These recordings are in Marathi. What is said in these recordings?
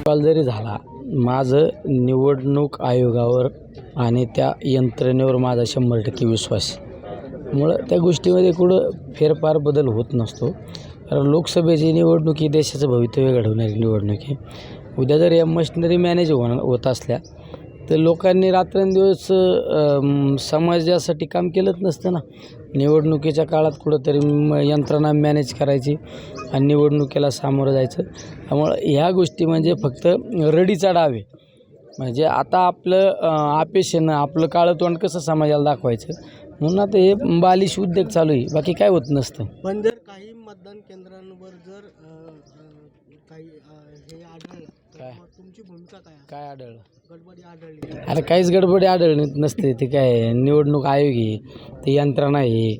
कॉल जरी झाला, माझं निवडणूक आयोगावर आणि त्या यंत्रणेवर माझा 100% विश्वास आहे. मुळं त्या गोष्टीमध्ये कुठं फेरफार बदल होत नसतो. कारण लोकसभेची निवडणूक ही देशाचं भवितव्य घडवणारी निवडणूक आहे. उद्या जर या मशिनरी मॅनेज होत असल्या तर लोकांनी रात्रंदिवस समाजासाठी काम केलंच नसतं ना. निवडणुकीच्या काळात कुठंतरी यंत्रणा मॅनेज करायची आणि निवडणुकीला सामोरं जायचं. त्यामुळं ह्या गोष्टी म्हणजे फक्त रडीचा डाव आहे. म्हणजे आता आपलं अपेक्षेनं आपलं काळं तोंड कसं समाजाला दाखवायचं म्हणून आता हे बालिश उद्योग चालू आहे, बाकी काय होत नसतं. पण जर काही मतदान केंद्रांवर जर काही हे आढळलं तर तुमची भूमिका काय आढळलं? गडबडी आढळली? अरे काहीच गडबडी आढळली नसते. ते काय निवडणूक आयोग आहे, ते यंत्रणा आहे.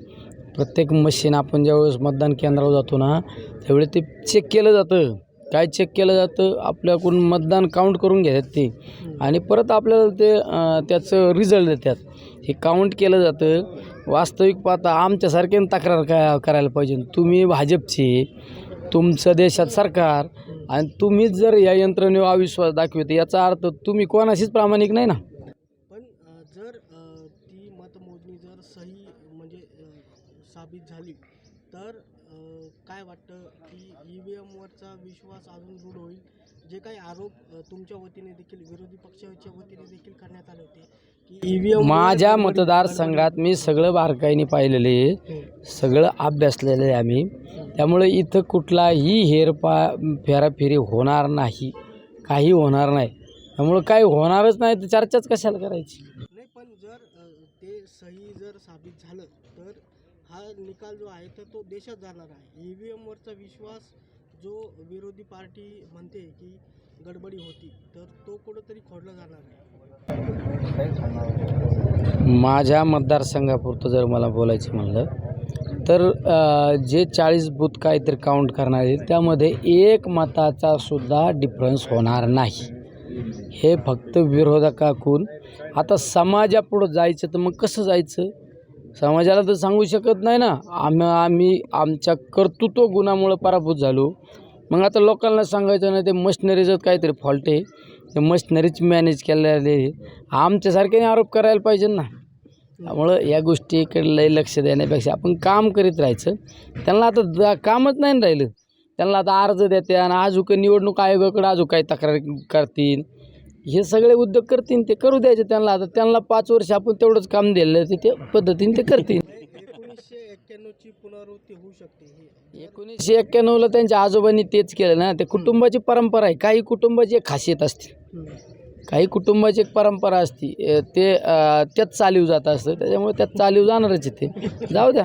प्रत्येक मशीन आपण ज्यावेळेस मतदान केंद्रावर जातो ना त्यावेळेस ते चेक केलं जातं. काय चेक केलं जातं? आपल्याकडून मतदान काउंट करून घेतात ते आणि परत आपल्याला ते त्याचं रिझल्ट देतात. हे काउंट केलं जातं. वास्तविक पाहता आमच्यासारख्यानं तक्रार करायला पाहिजे. तुम्ही भाजपचे, तुमचं देशात सरकार आणि तुम्हीच जर या यंत्रणेवर अविश्वास दाखवते याचा अर्थ तुम्ही कोणाशीच प्रामाणिक नाही ना. पण जर ती मतमोजणी जर सही म्हणजे साबित झाली तर काय वाटतं की EVMवरचा विश्वास अजून दृढ होईल? जे काही आरोप तुमच्या वतीने देखील विरोधी पक्षाच्या वतीने देखील करण्यात आले होते की EVM माझ्या मतदारसंघात मी सगळं बारकाईने पाहिलेलं आहे, सगळं अभ्यासलेलं आहे आम्ही. त्यामुळे इथं कुठलाही फेराफेरी होणार नाही, काही होणार नाही. त्यामुळं काही होणारच नाही तर चर्चाच कशाला करायची. नाही, पण जर ते सही जर साबित झालं तर हा निकाल जो आहे तर तो देशात जाणार आहे. EVMवरचा विश्वास जो विरोधी पार्टी म्हणते की गडबडी होती तर तो कुठंतरी खोडला जाणार आहे. माझ्या मतदारसंघापुरतं जर मला बोलायचं म्हणलं तर जे 40 बूथ काहीतरी काउंट करणार आहे त्यामध्ये एक मताचा सुद्धा डिफरन्स होणार नाही. हे फक्त विरोधकाकडून. आता समाजापुढं जायचं तर मग कसं जायचं? समाजाला तर सांगू शकत नाही ना आम्ही आमच्या कर्तृत्व गुणामुळं पराभूत झालो. मग आता लोकांना सांगायचं नाही ते मशिनरीचं काहीतरी फॉल्ट आहे, ते मशिनरीच मॅनेज केलेले आमच्यासारख्याने आरोप करायला पाहिजे ना. त्यामुळं या गोष्टीकडे लय लक्ष देण्यापेक्षा आपण काम करीत राहायचं. त्यांना आता कामच नाही राहिलं. त्यांना आता अर्ज देते आणि अजून निवडणूक आयोगाकडे अजून काही तक्रार करतील. हे सगळे उद्योग करतील, ते करू द्यायचे त्यांना. आता त्यांना 5 वर्ष आपण तेवढंच काम दिलं ते त्या पद्धतीने ते करतील. 1991ची पुनरावृत्ती होऊ शकते. 1991ला त्यांच्या आजोबांनी तेच केलं ना. ते कुटुंबाची परंपरा आहे. काही कुटुंबाची एक खासियत असते, काही कुटुंबाची एक परंपरा असते, ते त्यात चालीव जात असतं. त्याच्यामुळे त्यात चालीव जाणारच आहे. ते जाऊ द्या.